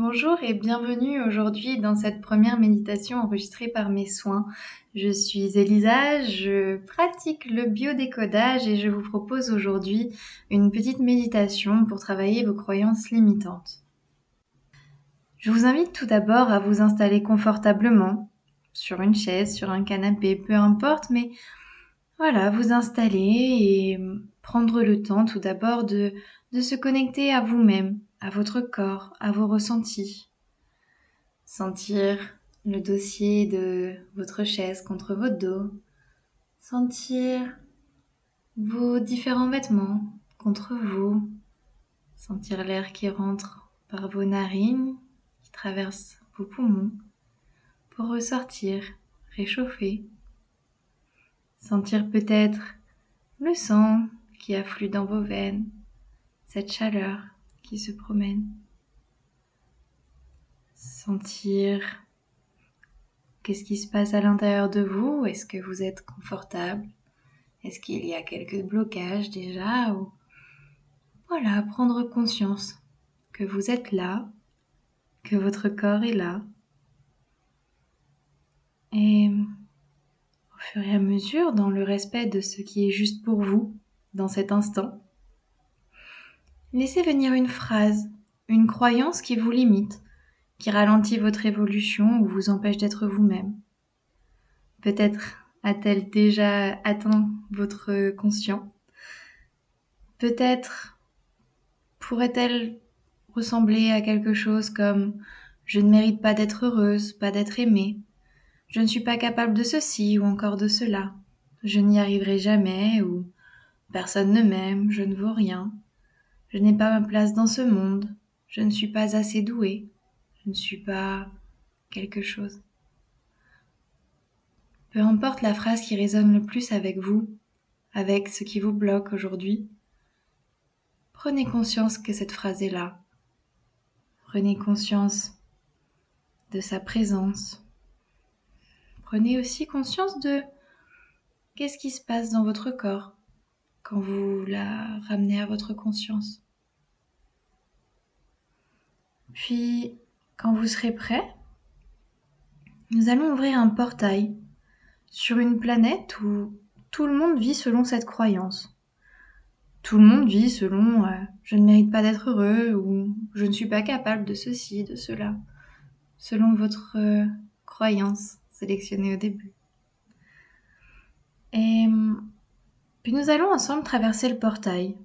Bonjour et bienvenue aujourd'hui dans cette première méditation enregistrée par mes soins. Je suis Elisa, je pratique le biodécodage et je vous propose aujourd'hui une petite méditation pour travailler vos croyances limitantes. Je vous invite tout d'abord à vous installer confortablement sur une chaise, sur un canapé, peu importe, mais voilà, vous installer et prendre le temps tout d'abord de se connecter à vous-même, à votre corps, à vos ressentis. Sentir le dossier de votre chaise contre votre dos. Sentir vos différents vêtements contre vous. Sentir l'air qui rentre par vos narines, qui traverse vos poumons, pour ressortir, réchauffer. Sentir peut-être le sang qui afflue dans vos veines, cette chaleur qui se promène. Sentir qu'est-ce qui se passe à l'intérieur de vous. Est-ce que vous êtes confortable? Est-ce qu'il y a quelques blocages déjà ou... Voilà, prendre conscience que vous êtes là, que votre corps est là. Et au fur et à mesure, dans le respect de ce qui est juste pour vous, dans cet instant, laissez venir une phrase, une croyance qui vous limite, qui ralentit votre évolution ou vous empêche d'être vous-même. Peut-être a-t-elle déjà atteint votre conscient. Peut-être pourrait-elle ressembler à quelque chose comme « je ne mérite pas d'être heureuse, pas d'être aimée, je ne suis pas capable de ceci ou encore de cela, je n'y arriverai jamais » ou « personne ne m'aime, je ne vaux rien, je n'ai pas ma place dans ce monde, je ne suis pas assez douée, je ne suis pas quelque chose ». Peu importe la phrase qui résonne le plus avec vous, avec ce qui vous bloque aujourd'hui, prenez conscience que cette phrase est là. Prenez conscience de sa présence. Prenez aussi conscience de qu'est-ce qui se passe dans votre corps quand vous la ramenez à votre conscience. Puis, quand vous serez prêt, nous allons ouvrir un portail sur une planète où tout le monde vit selon cette croyance. Tout le monde vit selon je ne mérite pas d'être heureux ou je ne suis pas capable de ceci, de cela, selon votre croyance sélectionnée au début. Et puis nous allons ensemble traverser le portail.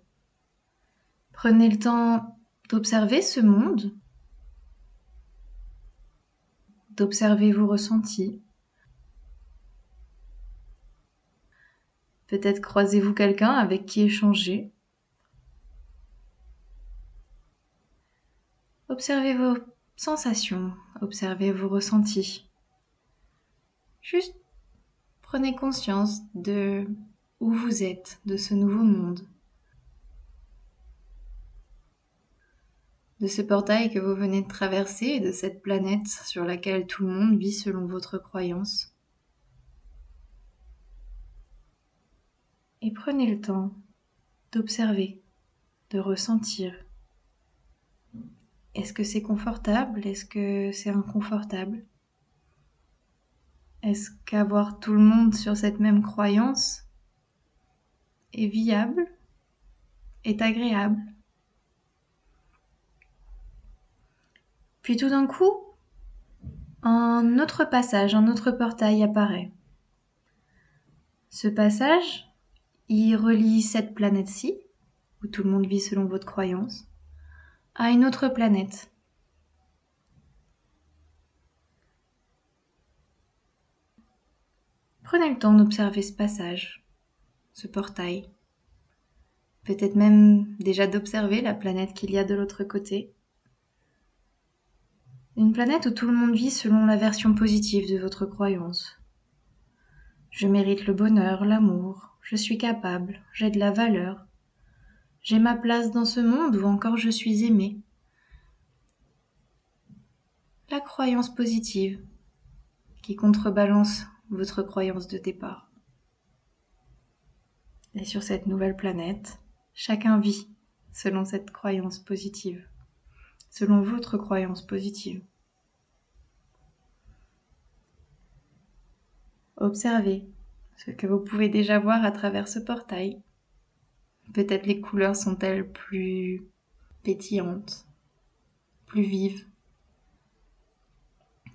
Prenez le temps d'observer ce monde, d'observer vos ressentis. Peut-être croisez-vous quelqu'un avec qui échanger. Observez vos sensations, observez vos ressentis. Juste prenez conscience de où vous êtes, de ce nouveau monde, de ce portail que vous venez de traverser et de cette planète sur laquelle tout le monde vit selon votre croyance. Et prenez le temps d'observer, de ressentir. Est-ce que c'est confortable? Est-ce que c'est inconfortable? Est-ce qu'avoir tout le monde sur cette même croyance est viable? Est agréable? Puis tout d'un coup, un autre passage, un autre portail apparaît. Ce passage, il relie cette planète-ci, où tout le monde vit selon votre croyance, à une autre planète. Prenez le temps d'observer ce passage, ce portail. Peut-être même déjà d'observer la planète qu'il y a de l'autre côté. Une planète où tout le monde vit selon la version positive de votre croyance. Je mérite le bonheur, l'amour, je suis capable, j'ai de la valeur. J'ai ma place dans ce monde ou encore je suis aimée. La croyance positive qui contrebalance votre croyance de départ. Et sur cette nouvelle planète, chacun vit selon cette croyance positive, selon votre croyance positive. Observez ce que vous pouvez déjà voir à travers ce portail. Peut-être les couleurs sont-elles plus pétillantes, plus vives.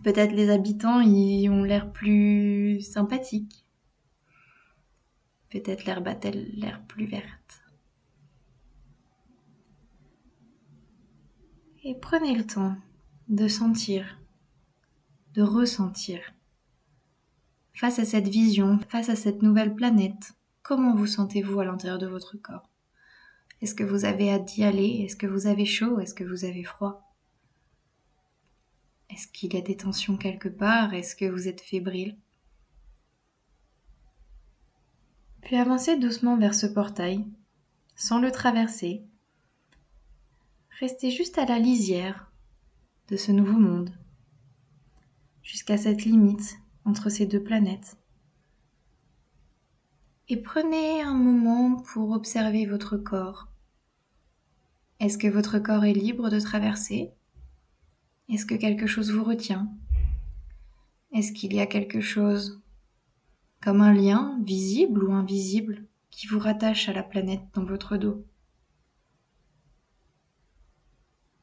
Peut-être les habitants y ont l'air plus sympathiques. Peut-être l'herbe a-t-elle l'air plus verte. Et prenez le temps de sentir, de ressentir. Face à cette vision, face à cette nouvelle planète, comment vous sentez-vous à l'intérieur de votre corps? Est-ce que vous avez hâte d'y aller? Est-ce que vous avez chaud? Est-ce que vous avez froid? Est-ce qu'il y a des tensions quelque part? Est-ce que vous êtes fébrile? Puis avancez doucement vers ce portail, sans le traverser. Restez juste à la lisière de ce nouveau monde, jusqu'à cette limite entre ces deux planètes. Et prenez un moment pour observer votre corps. Est-ce que votre corps est libre de traverser? Est-ce que quelque chose vous retient? Est-ce qu'il y a quelque chose comme un lien, visible ou invisible, qui vous rattache à la planète dans votre dos?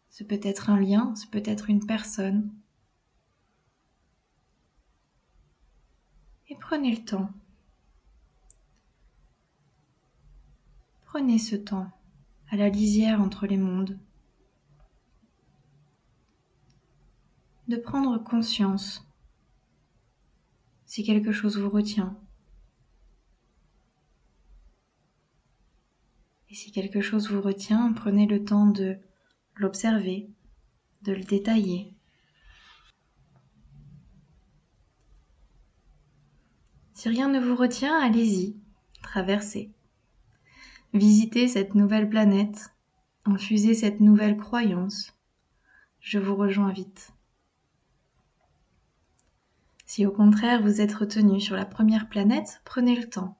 C'est peut-être un lien, c'est peut-être une personne. Et prenez le temps. Prenez ce temps à la lisière entre les mondes, de prendre conscience si quelque chose vous retient. Et si quelque chose vous retient, prenez le temps de l'observer, de le détailler. Si rien ne vous retient, allez-y, traversez. Visitez cette nouvelle planète, infusez cette nouvelle croyance. Je vous rejoins vite. Si au contraire vous êtes retenu sur la première planète, prenez le temps,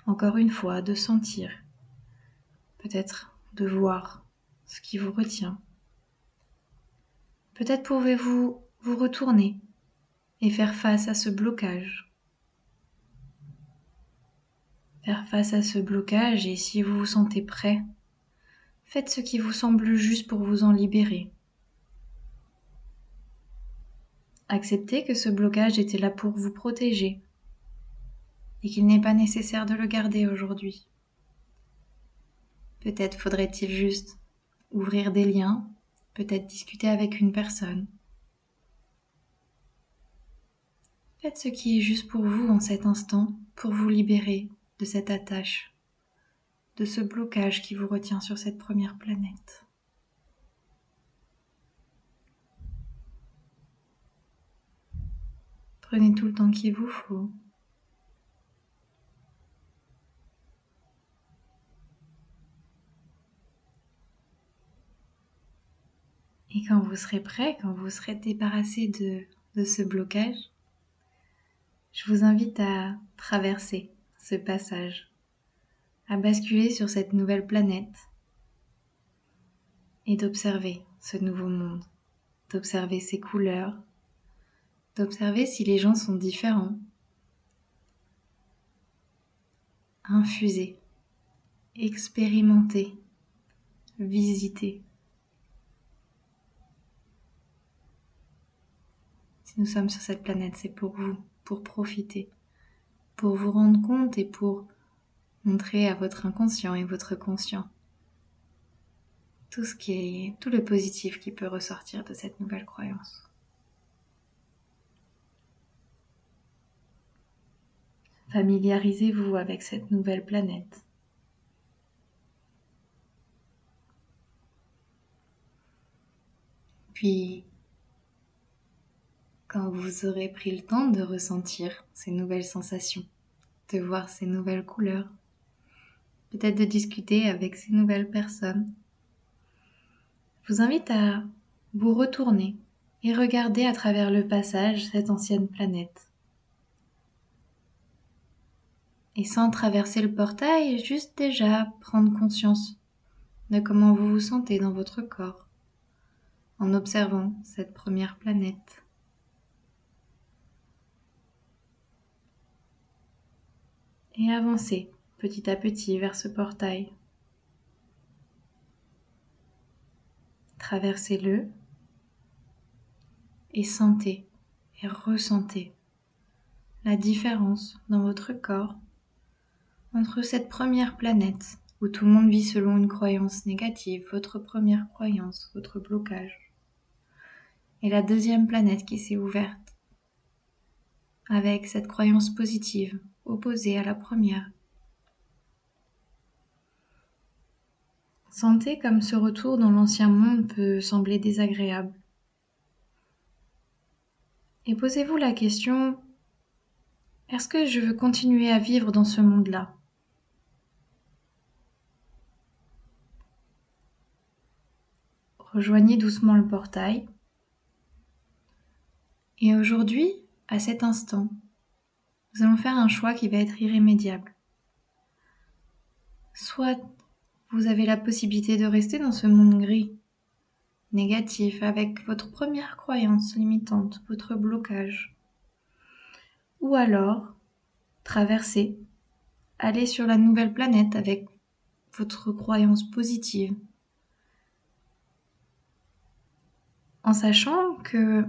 encore une fois, de sentir, peut-être de voir ce qui vous retient. Peut-être pouvez-vous vous retourner et faire face à ce blocage. Faire face à ce blocage, et si vous vous sentez prêt, faites ce qui vous semble juste pour vous en libérer. Acceptez que ce blocage était là pour vous protéger et qu'il n'est pas nécessaire de le garder aujourd'hui. Peut-être faudrait-il juste ouvrir des liens, peut-être discuter avec une personne. Faites ce qui est juste pour vous en cet instant, pour vous libérer de cette attache, de ce blocage qui vous retient sur cette première planète. Prenez tout le temps qu'il vous faut. Et quand vous serez prêt, quand vous serez débarrassé de ce blocage, je vous invite à traverser ce passage, à basculer sur cette nouvelle planète et d'observer ce nouveau monde, d'observer ses couleurs, d'observer si les gens sont différents. Infuser, expérimenter, visiter. Si nous sommes sur cette planète, c'est pour vous, pour profiter, pour vous rendre compte et pour montrer à votre inconscient et votre conscient tout le positif qui peut ressortir de cette nouvelle croyance. Familiarisez-vous avec cette nouvelle planète. Puis, quand vous aurez pris le temps de ressentir ces nouvelles sensations, de voir ces nouvelles couleurs, peut-être de discuter avec ces nouvelles personnes, je vous invite à vous retourner et regarder à travers le passage cette ancienne planète. Et sans traverser le portail, juste déjà prendre conscience de comment vous vous sentez dans votre corps. en observant cette première planète. Et avancez petit à petit vers ce portail. Traversez-le et sentez et ressentez la différence dans votre corps entre cette première planète où tout le monde vit selon une croyance négative, votre première croyance, votre blocage, et la deuxième planète qui s'est ouverte avec cette croyance positive opposée à la première. Sentez comme ce retour dans l'ancien monde peut sembler désagréable. Et posez-vous la question, est-ce que je veux continuer à vivre dans ce monde-là ? Rejoignez doucement le portail. Et aujourd'hui, à cet instant, nous allons faire un choix qui va être irrémédiable. Soit vous avez la possibilité de rester dans ce monde gris, négatif, avec votre première croyance limitante, votre blocage. Ou alors, traverser, aller sur la nouvelle planète avec votre croyance positive. En sachant que,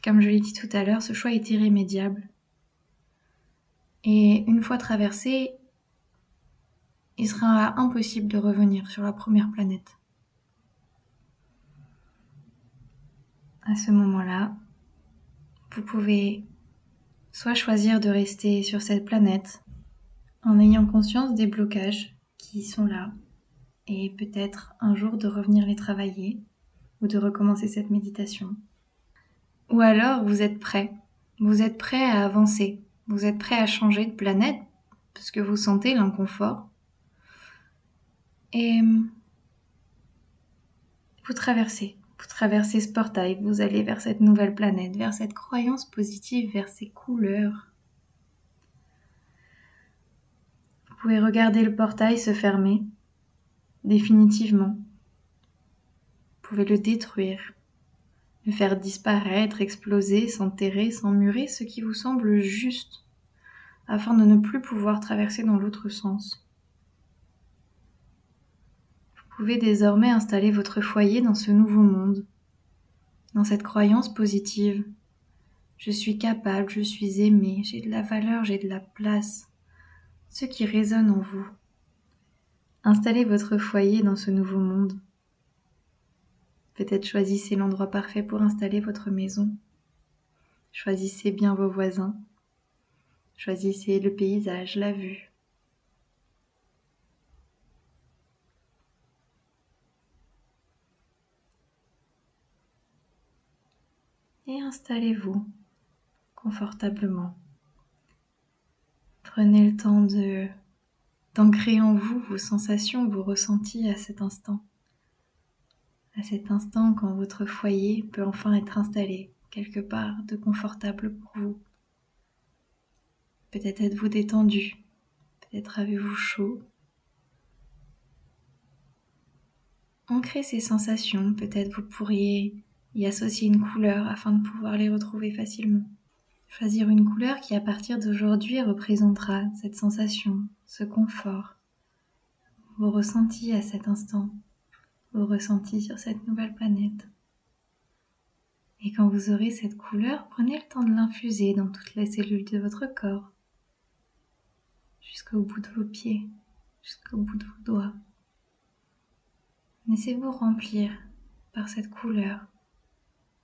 comme je l'ai dit tout à l'heure, ce choix est irrémédiable. Et une fois traversé, il sera impossible de revenir sur la première planète. À ce moment-là, vous pouvez soit choisir de rester sur cette planète en ayant conscience des blocages qui sont là et peut-être un jour de revenir les travailler ou de recommencer cette méditation. Ou alors vous êtes prêt à avancer, vous êtes prêt à changer de planète parce que vous sentez l'inconfort et vous traversez ce portail, vous allez vers cette nouvelle planète, vers cette croyance positive, vers ces couleurs. Vous pouvez regarder le portail se fermer définitivement. Vous pouvez le détruire, le faire disparaître, exploser, s'enterrer, s'emmurer, ce qui vous semble juste, afin de ne plus pouvoir traverser dans l'autre sens. Vous pouvez désormais installer votre foyer dans ce nouveau monde, dans cette croyance positive. Je suis capable, je suis aimé, j'ai de la valeur, j'ai de la place. Ce qui résonne en vous. Installez votre foyer dans ce nouveau monde. Peut-être choisissez l'endroit parfait pour installer votre maison. Choisissez bien vos voisins. Choisissez le paysage, la vue. Et installez-vous confortablement. Prenez le temps d'ancrer en vous vos sensations, vos ressentis à cet instant. À cet instant quand votre foyer peut enfin être installé quelque part de confortable pour vous. Peut-être êtes-vous détendu, peut-être avez-vous chaud. Ancrez ces sensations, peut-être vous pourriez y associer une couleur afin de pouvoir les retrouver facilement. Choisir une couleur qui à partir d'aujourd'hui représentera cette sensation, ce confort, vos ressentis à cet instant, vos ressentis sur cette nouvelle planète. Et quand vous aurez cette couleur, prenez le temps de l'infuser dans toutes les cellules de votre corps, jusqu'au bout de vos pieds, jusqu'au bout de vos doigts. Laissez-vous remplir par cette couleur,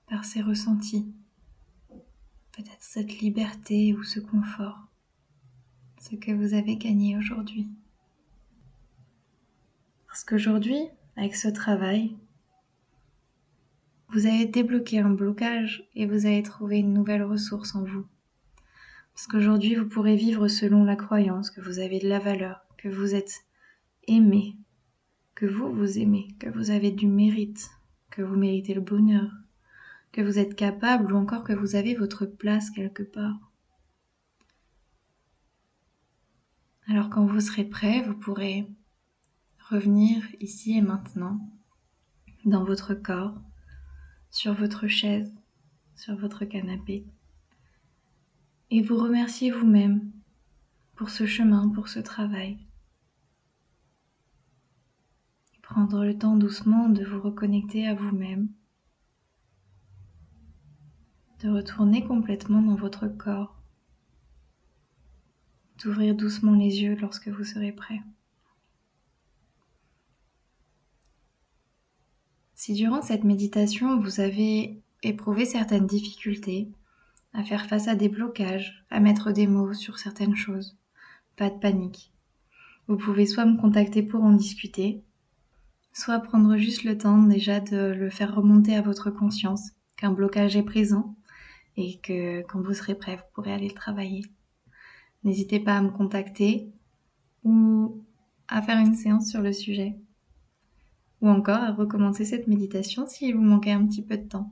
par ces ressentis, peut-être cette liberté ou ce confort, ce que vous avez gagné aujourd'hui. Parce qu'aujourd'hui, avec ce travail, vous avez débloqué un blocage et vous avez trouvé une nouvelle ressource en vous. Parce qu'aujourd'hui, vous pourrez vivre selon la croyance que vous avez de la valeur, que vous êtes aimé, que vous vous aimez, que vous avez du mérite, que vous méritez le bonheur, que vous êtes capable ou encore que vous avez votre place quelque part. Alors quand vous serez prêt, vous pourrez revenir ici et maintenant, dans votre corps, sur votre chaise, sur votre canapé, et vous remercier vous-même pour ce chemin, pour ce travail. Prendre le temps doucement de vous reconnecter à vous-même, de retourner complètement dans votre corps, d'ouvrir doucement les yeux lorsque vous serez prêt. Si durant cette méditation vous avez éprouvé certaines difficultés à faire face à des blocages, à mettre des mots sur certaines choses, pas de panique. Vous pouvez soit me contacter pour en discuter, soit prendre juste le temps déjà de le faire remonter à votre conscience, qu'un blocage est présent et que quand vous serez prêt, vous pourrez aller le travailler. N'hésitez pas à me contacter ou à faire une séance sur le sujet, ou encore à recommencer cette méditation si vous manquez un petit peu de temps.